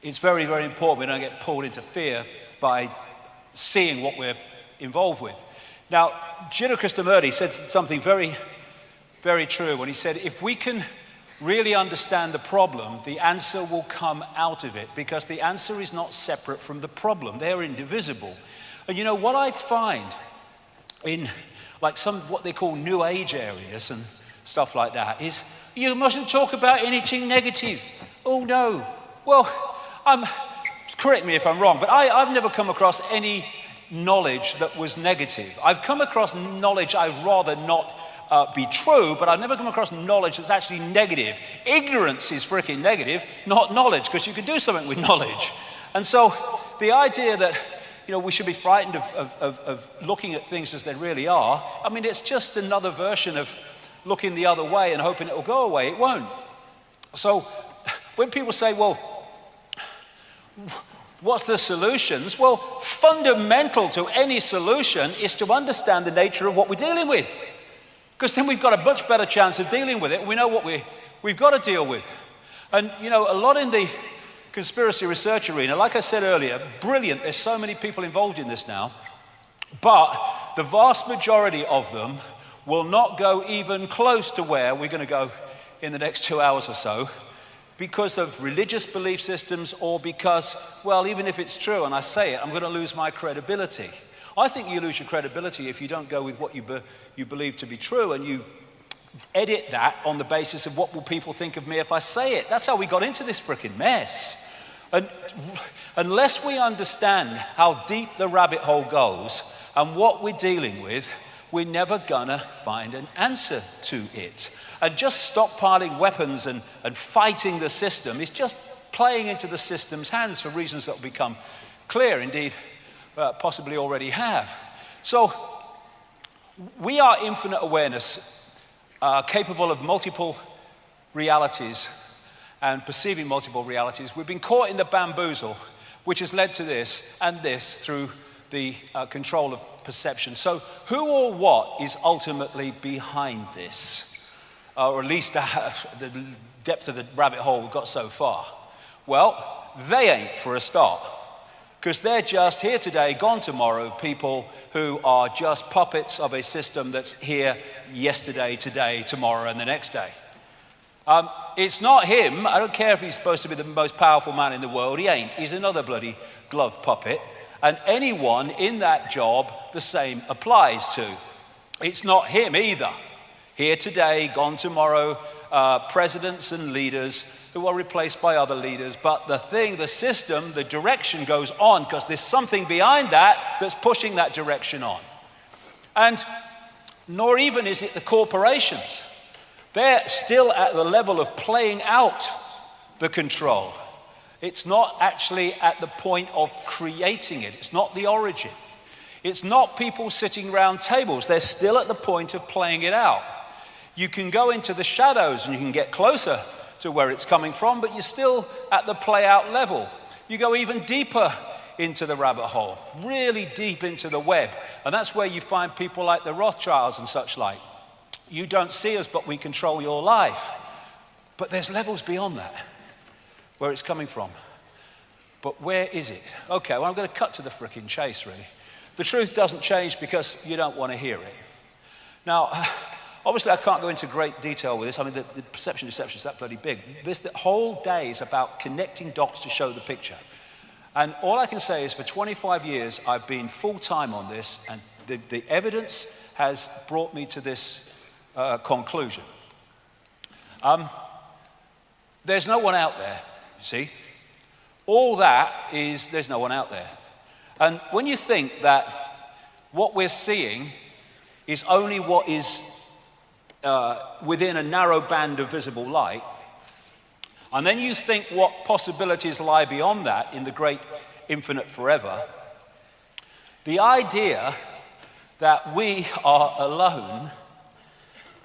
it's very, very important we don't get pulled into fear by seeing what we're involved with. Now, Gino Krishnamurti said something very, very true when he said, if we can really understand the problem, the answer will come out of it, because the answer is not separate from the problem. They're indivisible. And you know, what I find in like some what they call New Age areas and stuff like that is, you mustn't talk about anything negative. Oh no. Well, correct me if I'm wrong, but I've never come across any knowledge that was negative. I've come across knowledge I'd rather not be true, but I've never come across knowledge that's actually negative. Ignorance is freaking negative, not knowledge, because you can do something with knowledge. And so the idea that, you know, we should be frightened of looking at things as they really are, I mean, it's just another version of looking the other way and hoping it will go away. It won't. So when people say, well, what's the solutions? Well, fundamental to any solution is to understand the nature of what we're dealing with. Because then we've got a much better chance of dealing with it. We know what we've got to deal with. And, you know, a lot in the conspiracy research arena, like I said earlier, brilliant. There's so many people involved in this now. But the vast majority of them will not go even close to where we're going to go in the next 2 hours or so, because of religious belief systems, or because, well, even if it's true and I say it, I'm going to lose my credibility. I think you lose your credibility if you don't go with what you believe to be true, and you edit that on the basis of what will people think of me if I say it. That's how we got into this freaking mess. And unless we understand how deep the rabbit hole goes and what we're dealing with, we're never gonna find an answer to it. And just stockpiling weapons and fighting the system is just playing into the system's hands for reasons that will become clear, indeed, possibly already have. So we are infinite awareness, capable of multiple realities and perceiving multiple realities. We've been caught in the bamboozle, which has led to this and this through the control of perception. So who or what is ultimately behind this? Or at least the depth of the rabbit hole we've got so far. Well, they ain't, for a start. Because they're just here today, gone tomorrow, people who are just puppets of a system that's here yesterday, today, tomorrow, and the next day. It's not him. I don't care if he's supposed to be the most powerful man in the world. He ain't. He's another bloody glove puppet. And anyone in that job, the same applies to. It's not him either. Here today, gone tomorrow, presidents and leaders who are replaced by other leaders. But the system, the direction goes on, because there's something behind that that's pushing that direction on. And nor even is it the corporations. They're still at the level of playing out the control. It's not actually at the point of creating it. It's not the origin. It's not people sitting around tables. They're still at the point of playing it out. You can go into the shadows and you can get closer to where it's coming from, but you're still at the play out level. You go even deeper into the rabbit hole, really deep into the web. And that's where you find people like the Rothschilds and such like. You don't see us, but we control your life. But there's levels beyond that, where it's coming from. But where is it? Okay, well, I'm going to cut to the frickin' chase, really. The truth doesn't change because you don't want to hear it. Now, obviously, I can't go into great detail with this. I mean, the perception deception is that bloody big. The whole day is about connecting dots to show the picture. And all I can say is for 25 years, I've been full-time on this, and the evidence has brought me to this conclusion. There's no one out there, you see. All that is, there's no one out there. And when you think that what we're seeing is only what is within a narrow band of visible light, and then you think what possibilities lie beyond that in the great infinite forever, the idea that we are alone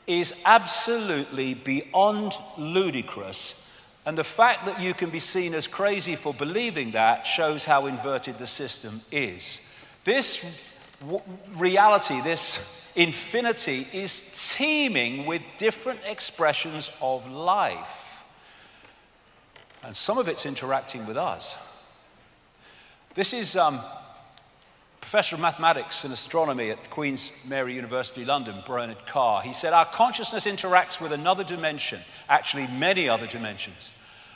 is absolutely beyond ludicrous. And the fact that you can be seen as crazy for believing that shows how inverted the system is. This reality, this infinity, is teeming with different expressions of life. And some of it's interacting with us. This is Professor of Mathematics and Astronomy at Queen's Mary University, London, Bernard Carr. He said, our consciousness interacts with another dimension, actually many other dimensions.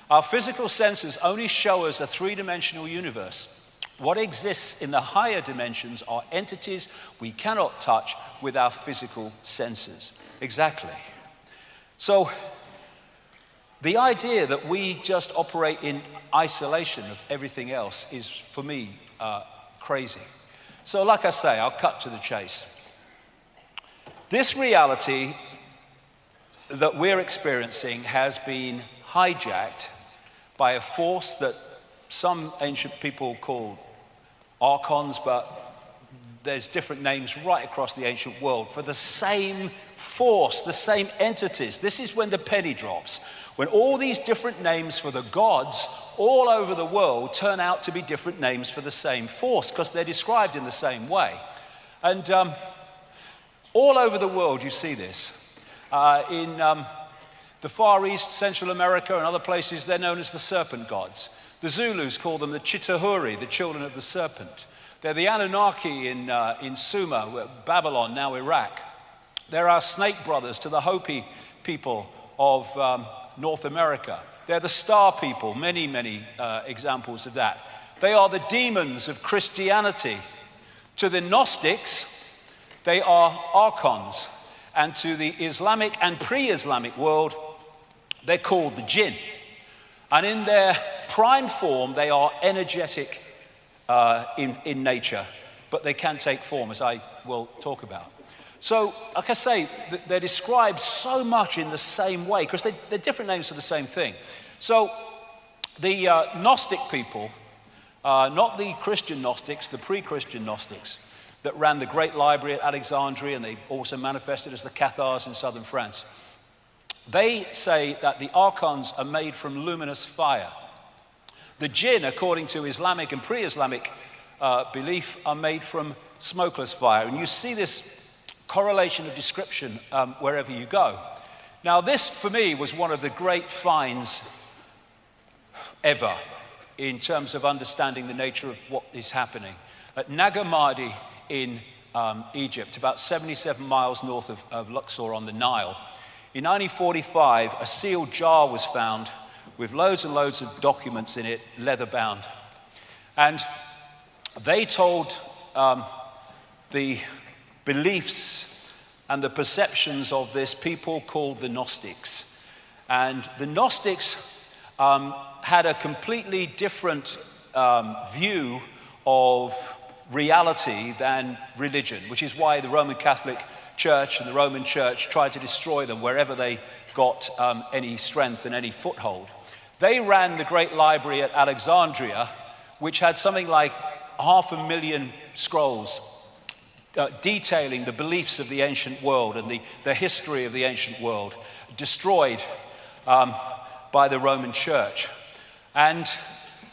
Our physical senses only show us a three-dimensional universe. What exists in the higher dimensions are entities we cannot touch with our physical senses. Exactly. So, the idea that we just operate in isolation of everything else is, for me, crazy. So, like I say, I'll cut to the chase. This reality that we're experiencing has been hijacked by a force that some ancient people called archons, but there's different names right across the ancient world for the same force, the same entities. This is when the penny drops, when all these different names for the gods all over the world turn out to be different names for the same force, because they're described in the same way. And all over the world you see this. In the Far East, Central America, and other places, they're known as the serpent gods. The Zulus call them the Chitahuri, the children of the serpent. They're the Anunnaki in Sumer, Babylon, now Iraq. They're our snake brothers to the Hopi people of North America. They're the star people, many, many examples of that. They are the demons of Christianity. To the Gnostics, they are archons. And to the Islamic and pre-Islamic world, they're called the jinn. And in their prime form, they are energetic in nature, but they can take form, as I will talk about. So, like I say, they're described so much in the same way, because they're different names for the same thing. So, the Gnostic people, not the Christian Gnostics, the pre-Christian Gnostics, that ran the great library at Alexandria, and they also manifested as the Cathars in southern France. They say that the archons are made from luminous fire. The jinn, according to Islamic and pre-Islamic belief, are made from smokeless fire. And you see this correlation of description wherever you go. Now, this, for me, was one of the great finds ever in terms of understanding the nature of what is happening. At Nag Hammadi in Egypt, about 77 miles north of Luxor on the Nile, in 1945, a sealed jar was found with loads and loads of documents in it, leather-bound. And they told the beliefs and the perceptions of this people called the Gnostics. And the Gnostics had a completely different view of reality than religion, which is why the Roman Catholic Church and the Roman Church tried to destroy them wherever they got any strength and any foothold. They ran the great library at Alexandria, which had something like 500,000 scrolls detailing the beliefs of the ancient world and the history of the ancient world, destroyed by the Roman Church. And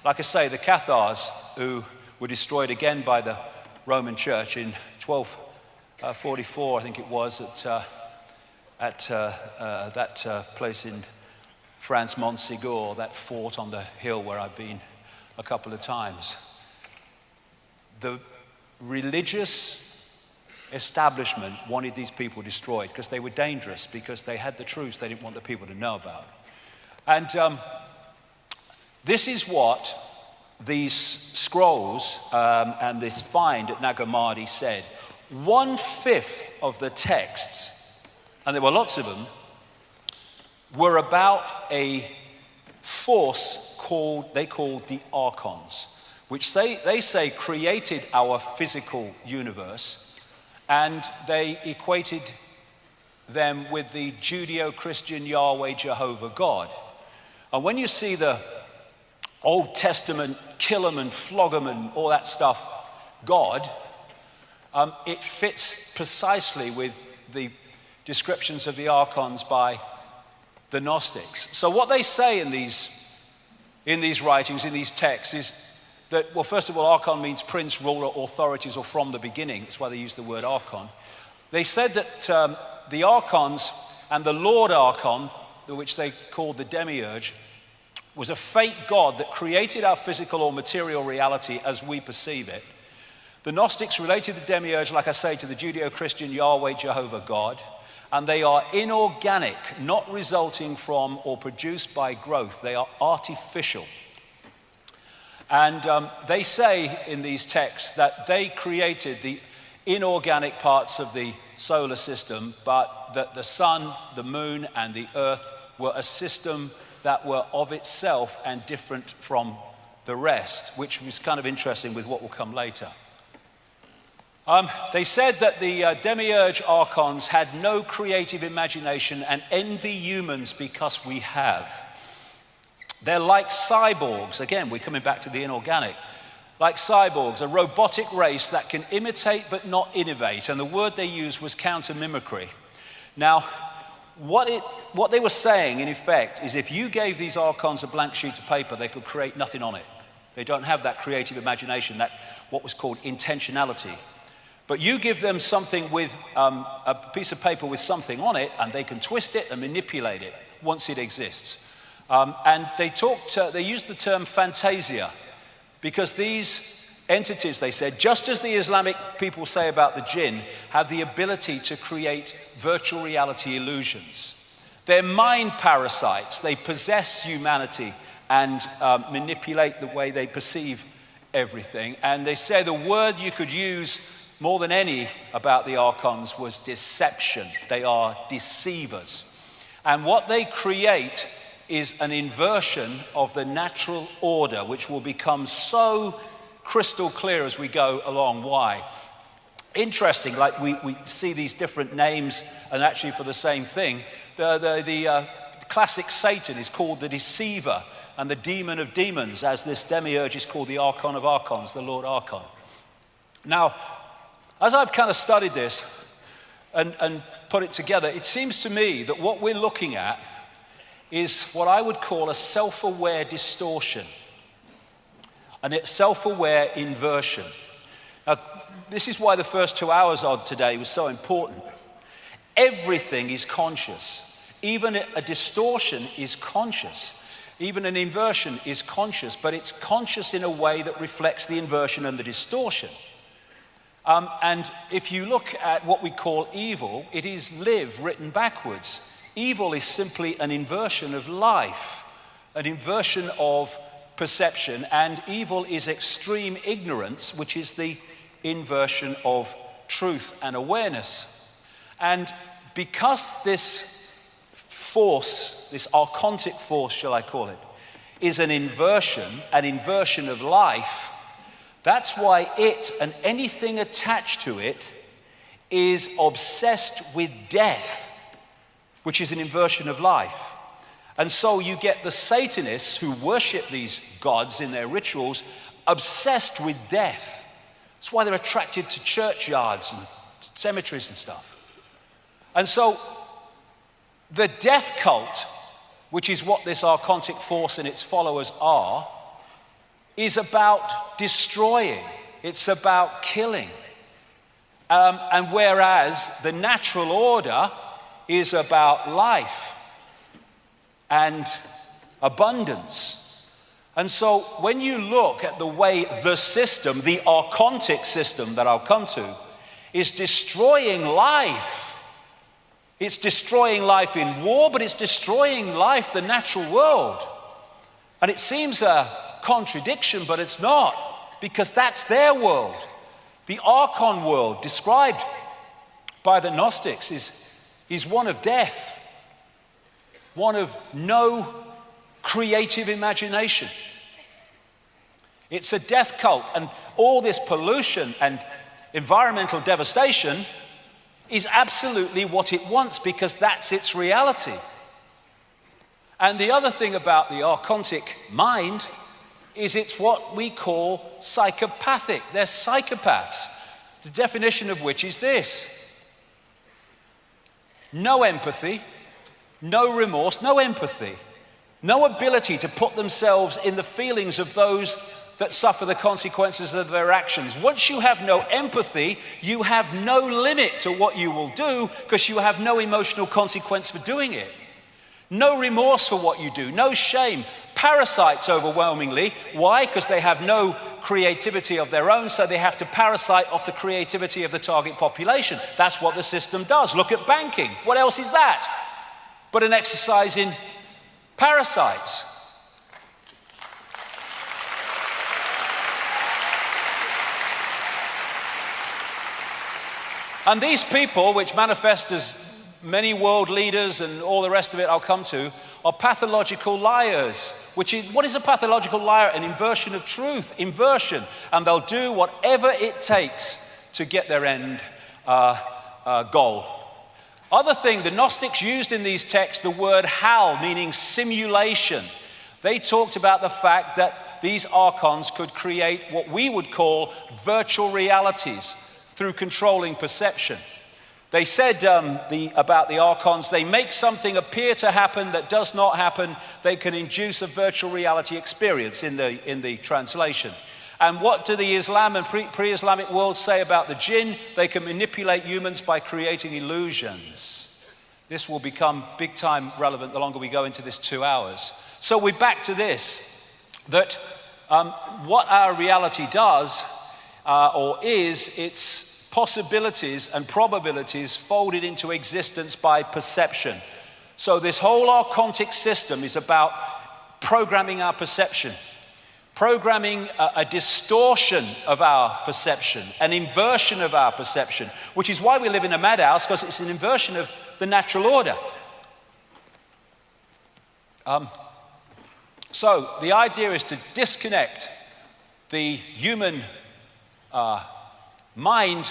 like I say, the Cathars, who were destroyed again by the Roman Church in 1244, I think it was, at that place in France, Montségur, that fort on the hill where I've been a couple of times. The religious establishment wanted these people destroyed because they were dangerous, because they had the truths they didn't want the people to know about. And this is what these scrolls and this find at Nag Hammadi said. 1/5 of the texts, and there were lots of them, were about a force they called the archons, which they say created our physical universe, and they equated them with the Judeo-Christian Yahweh Jehovah God. And when you see the Old Testament kill 'em and flog 'em and all that stuff God, it fits precisely with the descriptions of the archons by the Gnostics. So what they say in these writings, in these texts, is that, well, first of all, archon means prince, ruler, authorities, or from the beginning. That's why they use the word archon. They said that the archons and the Lord Archon, which they called the demiurge, was a fake god that created our physical or material reality as we perceive it. The Gnostics related the demiurge, like I say, to the Judeo-Christian Yahweh, Jehovah God, and they are inorganic, not resulting from or produced by growth. They are artificial. And they say in these texts that they created the inorganic parts of the solar system, but that the sun, the moon, and the earth were a system that were of itself and different from the rest, which was kind of interesting with what will come later. They said that the demiurge archons had no creative imagination and envy humans because we have. They're like cyborgs. Again, we're coming back to the inorganic. Like cyborgs, a robotic race that can imitate but not innovate. And the word they used was counter-mimicry. Now, what they were saying, in effect, is if you gave these archons a blank sheet of paper, they could create nothing on it. They don't have that creative imagination, that what was called intentionality. But you give them something with a piece of paper with something on it, and they can twist it and manipulate it once it exists. And they used the term fantasia, because these entities, they said, just as the Islamic people say about the jinn, have the ability to create virtual reality illusions. They're mind parasites. They possess humanity and manipulate the way they perceive everything. And they say the word you could use more than any about the archons was deception. They are deceivers. And what they create is an inversion of the natural order, which will become so crystal clear as we go along. Why? Interesting, like we see these different names, and actually for the same thing. The classic Satan is called the deceiver, and the demon of demons, as this demiurge is called the archon of archons, the Lord Archon. Now, as I've kind of studied this and put it together, it seems to me that what we're looking at is what I would call a self-aware distortion, and it's self-aware inversion. Now, this is why the first 2 hours of today was so important. Everything is conscious. Even a distortion is conscious. Even an inversion is conscious, but it's conscious in a way that reflects the inversion and the distortion. And if you look at what we call evil, it is live written backwards. Evil is simply an inversion of life, an inversion of perception, and evil is extreme ignorance, which is the inversion of truth and awareness. And because this force, this archontic force, shall I call it, is an inversion of life, that's why it and anything attached to it is obsessed with death, which is an inversion of life. And so you get the Satanists who worship these gods in their rituals obsessed with death. That's why they're attracted to churchyards and cemeteries and stuff. And so the death cult, which is what this archontic force and its followers are, is about destroying. It's about killing. And whereas the natural order is about life and abundance. And so when you look at the way the system, the archontic system that I'll come to, is destroying life. It's destroying life in war, but it's destroying life, the natural world. And it seems a contradiction, but it's not, because that's their world. The archon world described by the Gnostics is one of death, one of no creative imagination. It's a death cult, and all this pollution and environmental devastation is absolutely what it wants, because that's its reality. And the other thing about the archontic mind is it's what we call psychopathic. They're psychopaths, the definition of which is this: no empathy, no remorse, no empathy, no ability to put themselves in the feelings of those that suffer the consequences of their actions. Once you have no empathy, you have no limit to what you will do, because you have no emotional consequence for doing it. No remorse for what you do, no shame. Parasites overwhelmingly. Why? Because they have no creativity of their own, so they have to parasite off the creativity of the target population. That's what the system does. Look at banking. What else is that but an exercise in parasites? And these people, which manifest as many world leaders and all the rest of it I'll come to, are pathological liars. What is a pathological liar? An inversion of truth, inversion. And they'll do whatever it takes to get their end goal. Other thing, the Gnostics used in these texts the word hal, meaning simulation. They talked about the fact that these archons could create what we would call virtual realities through controlling perception. They said about the archons, they make something appear to happen that does not happen. They can induce a virtual reality experience in the translation. And what do the Islam and pre-Islamic worlds say about the jinn? They can manipulate humans by creating illusions. This will become big time relevant the longer we go into this 2 hours. So we're back to this, that what our reality does or is, it's possibilities and probabilities folded into existence by perception. So this whole archontic system is about programming our perception, programming a distortion of our perception, an inversion of our perception, which is why we live in a madhouse, because it's an inversion of the natural order. So the idea is to disconnect the human mind,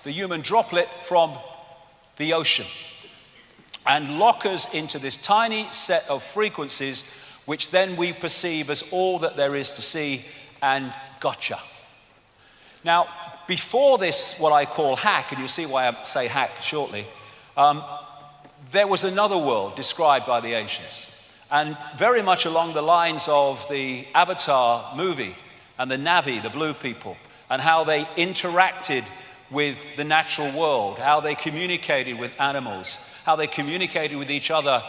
the human droplet, from the ocean, and lock us into this tiny set of frequencies which then we perceive as all that there is to see, and gotcha. Now, before this, what I call hack, and you'll see why I say hack shortly, there was another world described by the ancients, and very much along the lines of the Avatar movie and the Na'vi, the blue people, and how they interacted with the natural world, how they communicated with animals, how they communicated with each other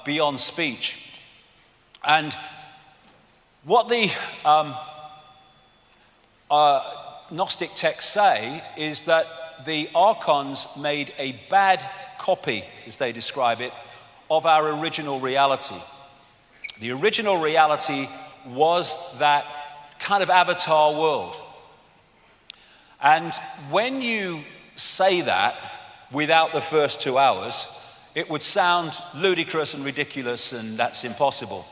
beyond speech. And what the Gnostic texts say is that the archons made a bad copy, as they describe it, of our original reality. The original reality was that kind of avatar world. And when you say that without the first 2 hours, it would sound ludicrous and ridiculous, and that's impossible.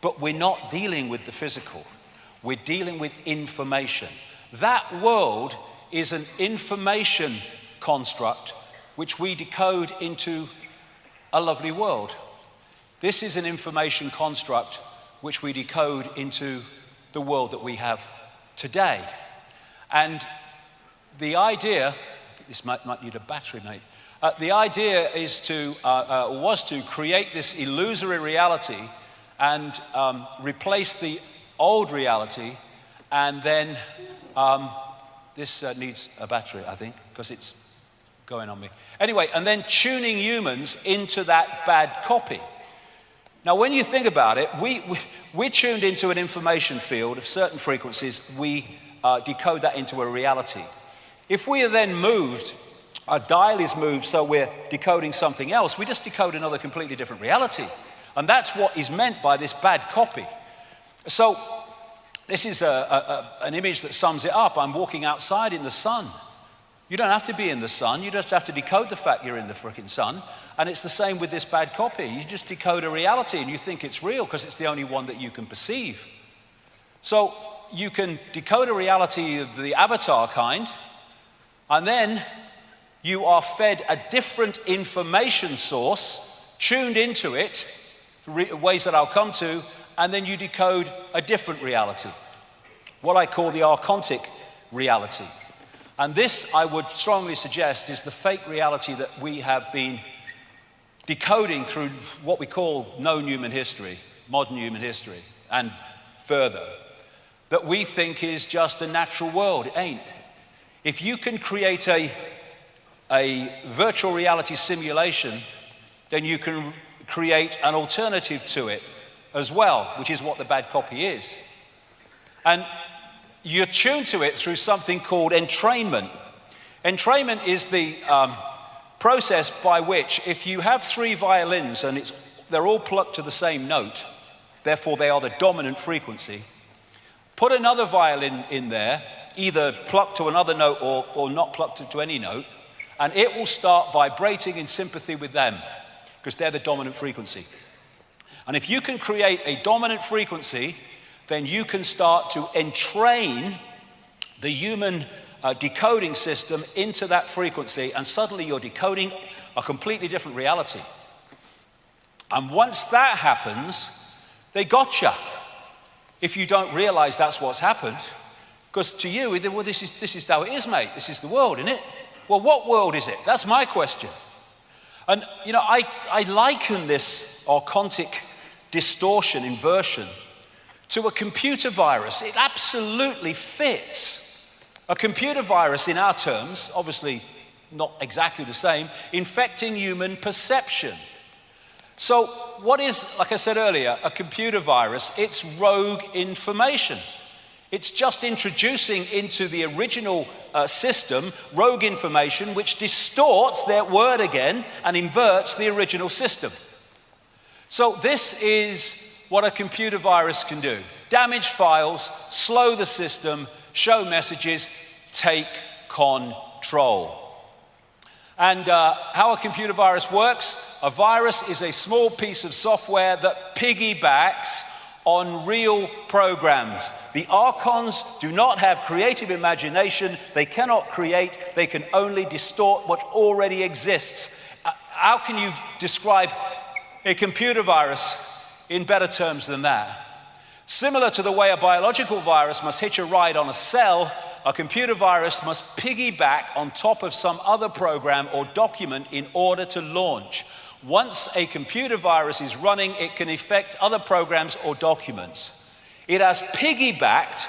But we're not dealing with the physical. We're dealing with information. That world is an information construct which we decode into a lovely world. This is an information construct which we decode into the world that we have today. And the idea, this might need a battery, mate. The idea is was to create this illusory reality and replace the old reality, and then this needs a battery, I think, because it's going on me. Anyway, and then tuning humans into that bad copy. Now, when you think about it, we're tuned into an information field of certain frequencies. We decode that into a reality. If we are then moved, our dial is moved, so we're decoding something else, we just decode another completely different reality. And that's what is meant by this bad copy. So this is an image that sums it up. I'm walking outside in the sun. You don't have to be in the sun. You just have to decode the fact you're in the frickin' sun. And it's the same with this bad copy. You just decode a reality and you think it's real because it's the only one that you can perceive. So you can decode a reality of the avatar kind, and then you are fed a different information source, tuned into it, ways that I'll come to, and then you decode a different reality, what I call the archontic reality. And this, I would strongly suggest, is the fake reality that we have been decoding through what we call known human history, modern human history, and further, that we think is just a natural world. It ain't. If you can create a virtual reality simulation, then you can create an alternative to it as well, which is what the bad copy is. And you're tuned to it through something called entrainment. Entrainment is the process by which, if you have 3 violins and they're all plucked to the same note, therefore they are the dominant frequency, put another violin in there, either plucked to another note or not plucked to any note, and it will start vibrating in sympathy with them, because they're the dominant frequency. And if you can create a dominant frequency, then you can start to entrain the human decoding system into that frequency, and suddenly you're decoding a completely different reality. And once that happens, they gotcha. If you don't realize that's what's happened, because to you, well, this is how it is, mate. This is the world, isn't it? Well, what world is it? That's my question. And, you know, I liken this archontic distortion, inversion, to a computer virus. It absolutely fits. A computer virus, in our terms, obviously not exactly the same, infecting human perception. So what is, like I said earlier, a computer virus? It's rogue information. It's just introducing into the original system rogue information which distorts their word again and inverts the original system. So this is what a computer virus can do. Damage files, slow the system, show messages, take control. And how a computer virus works: a virus is a small piece of software that piggybacks on real programs. The archons do not have creative imagination. They cannot create. They can only distort what already exists. How can you describe a computer virus in better terms than that? Similar to the way a biological virus must hitch a ride on a cell, a computer virus must piggyback on top of some other program or document in order to launch. Once a computer virus is running, it can affect other programs or documents. It has piggybacked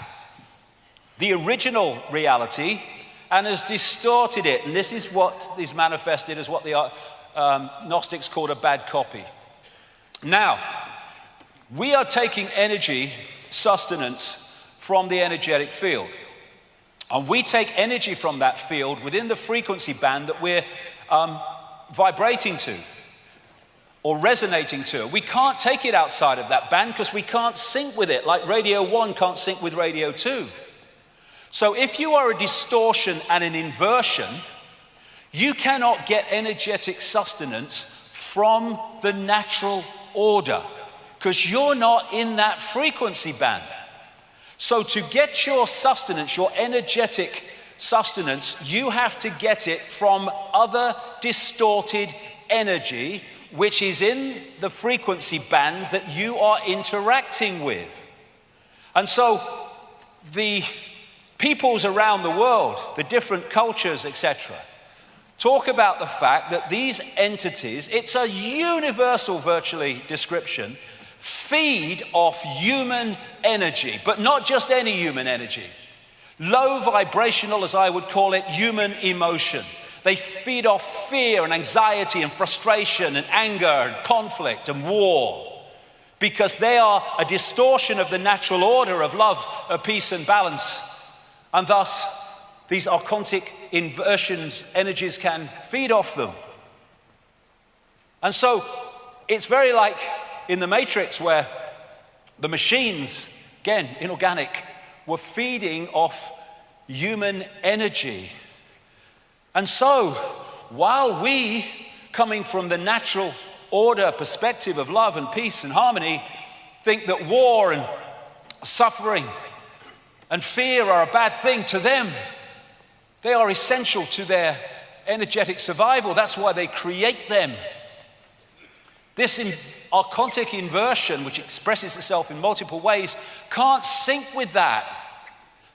the original reality and has distorted it. And this is what is manifested as what the Gnostics called a bad copy. Now, we are taking energy, sustenance, from the energetic field. And we take energy from that field within the frequency band that we're vibrating to or resonating to. We can't take it outside of that band because we can't sync with it, like Radio 1 can't sync with Radio 2. So if you are a distortion and an inversion, you cannot get energetic sustenance from the natural order because you're not in that frequency band. So to get your sustenance, your energetic sustenance, you have to get it from other distorted energy which is in the frequency band that you are interacting with. And so the peoples around the world, the different cultures, etc., talk about the fact that these entities, it's a universal virtually description, feed off human energy, but not just any human energy. Low vibrational, as I would call it, human emotion. They feed off fear and anxiety and frustration and anger and conflict and war because they are a distortion of the natural order of love, of peace and balance. And thus, these archontic inversions, energies can feed off them. And so, it's very like in the Matrix where the machines, again, inorganic, were feeding off human energy. And so, while we, coming from the natural order perspective of love and peace and harmony, think that war and suffering and fear are a bad thing, to them, they are essential to their energetic survival. That's why they create them. This archontic inversion, which expresses itself in multiple ways, can't sync with that.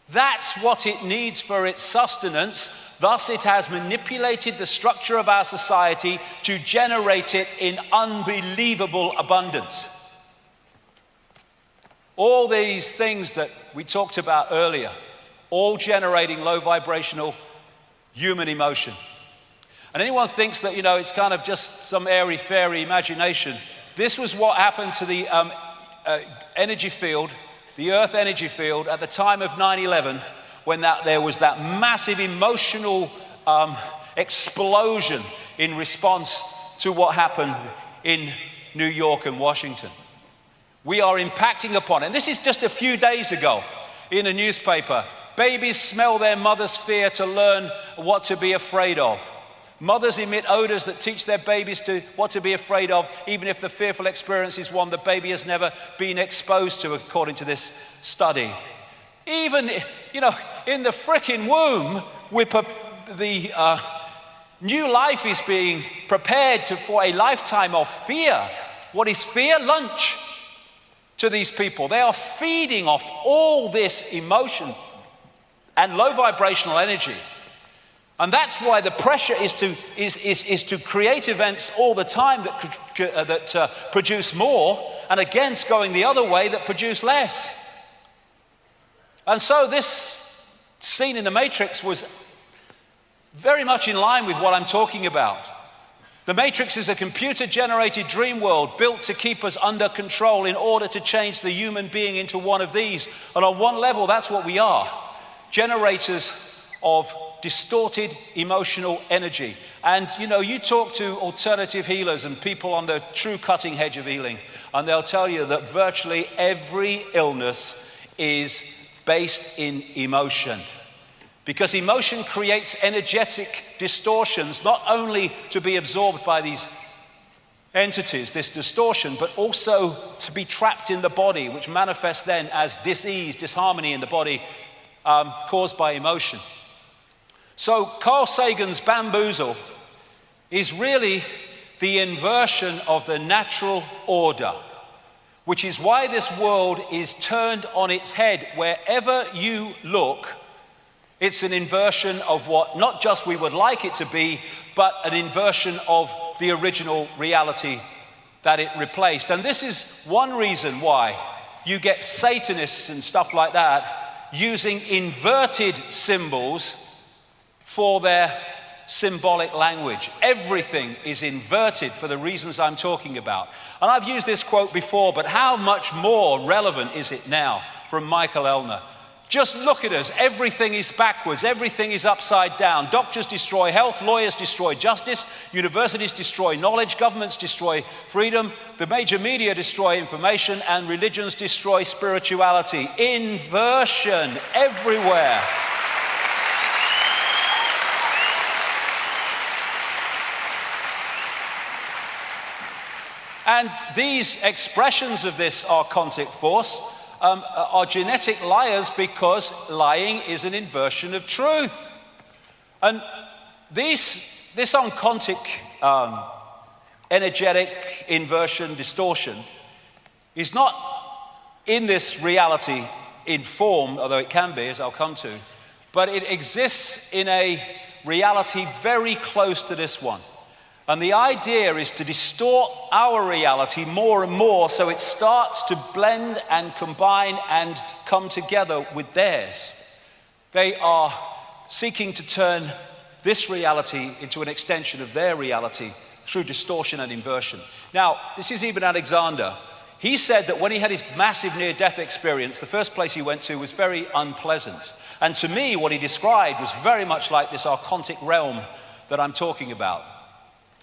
That's what it needs for its sustenance. Thus, it has manipulated the structure of our society to generate it in unbelievable abundance. All these things that we talked about earlier, all generating low vibrational human emotion. And anyone thinks that, it's kind of just some airy-fairy imagination, This was what happened to the energy field, the Earth energy field, at the time of 9/11, when there was that massive emotional explosion in response to what happened in New York and Washington. We are impacting upon it. And this is just a few days ago in a newspaper. Babies smell their mother's fear to learn what to be afraid of. Mothers emit odors that teach their babies what to be afraid of, even if the fearful experience is one the baby has never been exposed to, according to this study. Even, in the frickin' womb, the new life is being prepared for a lifetime of fear. What is fear? Lunch to these people. They are feeding off all this emotion and low vibrational energy. And that's why the pressure is to create events all the time that produce more, and against going the other way that produce less. And so this scene in the Matrix was very much in line with what I'm talking about. The Matrix is a computer-generated dream world built to keep us under control in order to change the human being into one of these. And on one level, that's what we are. Generators of distorted emotional energy. And you talk to alternative healers and people on the true cutting edge of healing, and they'll tell you that virtually every illness is based in emotion. Because emotion creates energetic distortions, not only to be absorbed by these entities, this distortion, but also to be trapped in the body, which manifests then as dis-ease, disharmony in the body, caused by emotion. So Carl Sagan's bamboozle is really the inversion of the natural order, which is why this world is turned on its head. Wherever you look, it's an inversion of what not just we would like it to be, but an inversion of the original reality that it replaced. And this is one reason why you get Satanists and stuff like that using inverted symbols for their symbolic language. Everything is inverted for the reasons I'm talking about. And I've used this quote before, but how much more relevant is it now from Michael Elner? Just look at us. Everything is backwards. Everything is upside down. Doctors destroy health. Lawyers destroy justice. Universities destroy knowledge. Governments destroy freedom. The major media destroy information. And religions destroy spirituality. Inversion everywhere. And these expressions of this archontic force are genetic liars, because lying is an inversion of truth. And this archontic energetic inversion, distortion, is not in this reality in form, although it can be, as I'll come to, but it exists in a reality very close to this one. And the idea is to distort our reality more and more, so it starts to blend and combine and come together with theirs. They are seeking to turn this reality into an extension of their reality through distortion and inversion. Now, this is Eben Alexander. He said that when he had his massive near-death experience, the first place he went to was very unpleasant. And to me, what he described was very much like this archontic realm that I'm talking about.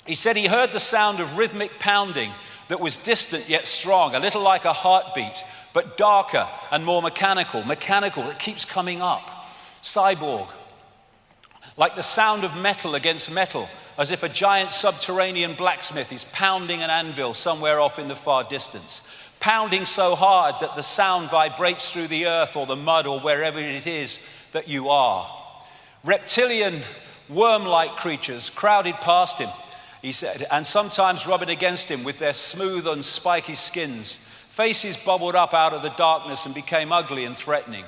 He said he heard the sound of rhythmic pounding that was distant yet strong, a little like a heartbeat, but darker and more mechanical, that keeps coming up. Cyborg. Like the sound of metal against metal, as if a giant subterranean blacksmith is pounding an anvil somewhere off in the far distance. Pounding so hard that the sound vibrates through the earth or the mud or wherever it is that you are. Reptilian, worm-like creatures crowded past him, he said, and sometimes rubbing against him with their smooth and spiky skins. Faces bubbled up out of the darkness and became ugly and threatening.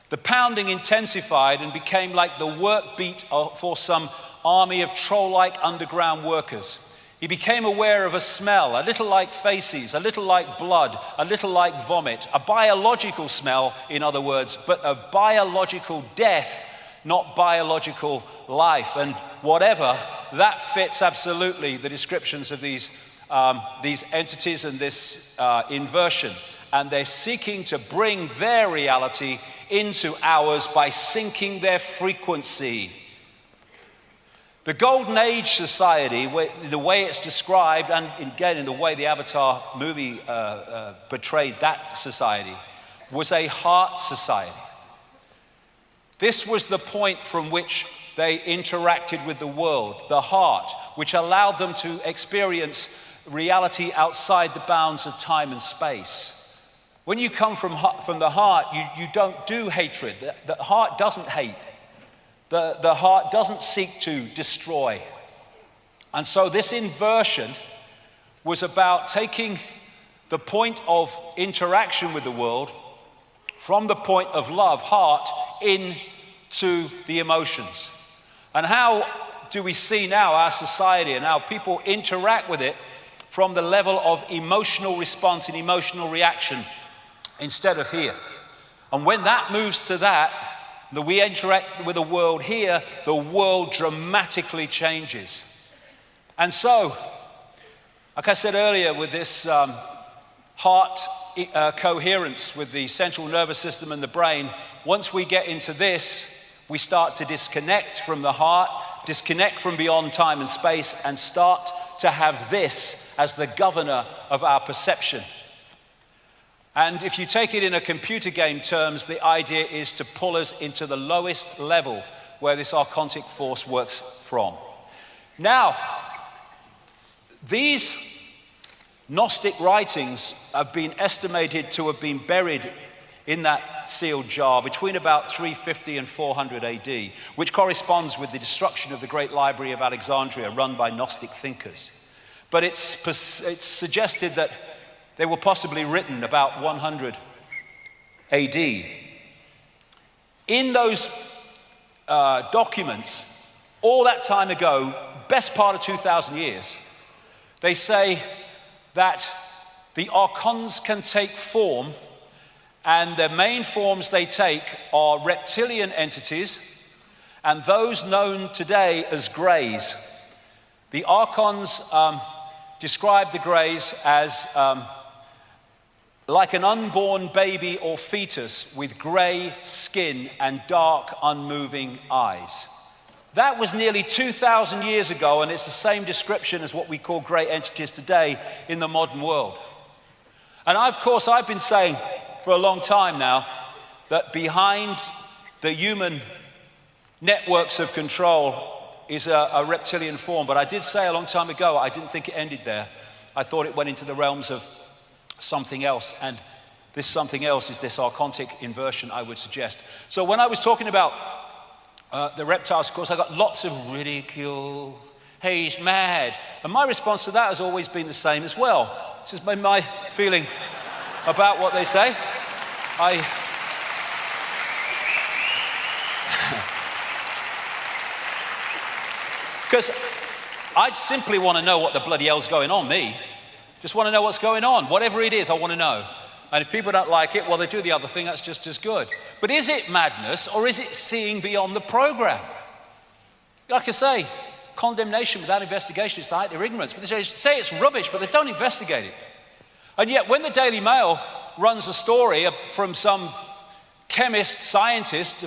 The pounding intensified and became like the work beat for some army of troll-like underground workers. He became aware of a smell, a little like faces, a little like blood, a little like vomit, a biological smell, in other words, but of biological death, not biological life. And whatever, that fits absolutely the descriptions of these these entities and this inversion, and they're seeking to bring their reality into ours by syncing their frequency. The Golden Age society, the way it's described, and again in the way the Avatar movie portrayed that society, was a heart society. This was the point from which they interacted with the world, the heart, which allowed them to experience reality outside the bounds of time and space. When you come from the heart, you don't do hatred. The heart doesn't hate. The heart doesn't seek to destroy. And so this inversion was about taking the point of interaction with the world from the point of love, heart, into the emotions. And how do we see now our society and how people interact with it from the level of emotional response and emotional reaction instead of here? And when that moves to that we interact with the world here, the world dramatically changes. And so, like I said earlier, with this heart coherence with the central nervous system and the brain, once we get into this, we start to disconnect from the heart, disconnect from beyond time and space, and start to have this as the governor of our perception. And if you take it in a computer game terms, the idea is to pull us into the lowest level where this archontic force works from. Now, these Gnostic writings have been estimated to have been buried in that sealed jar between about 350 and 400 AD, which corresponds with the destruction of the Great Library of Alexandria run by Gnostic thinkers. But it's suggested that they were possibly written about 100 AD. In those documents, all that time ago, best part of 2,000 years, they say that the archons can take form, and the main forms they take are reptilian entities and those known today as greys. The archons describe the greys as like an unborn baby or fetus with grey skin and dark, unmoving eyes. That was nearly 2,000 years ago, and it's the same description as what we call grey entities today in the modern world. And of course, I've been saying for a long time now that behind the human networks of control is a reptilian form. But I did say a long time ago, I didn't think it ended there. I thought it went into the realms of something else, and this something else is this archontic inversion, I would suggest. So when I was talking about the reptiles, of course, I got lots of ridicule. Hey, he's mad. And my response to that has always been the same as well. This has been my feeling about what they say. Because I simply want to know what the bloody hell's going on, me. Just want to know what's going on. Whatever it is, I want to know. And if people don't like it, well, they do the other thing, that's just as good. But is it madness, or is it seeing beyond the program? Like I say, condemnation without investigation is the height of ignorance. But they say it's rubbish, but they don't investigate it. And yet, when the Daily Mail runs a story from some chemist, scientist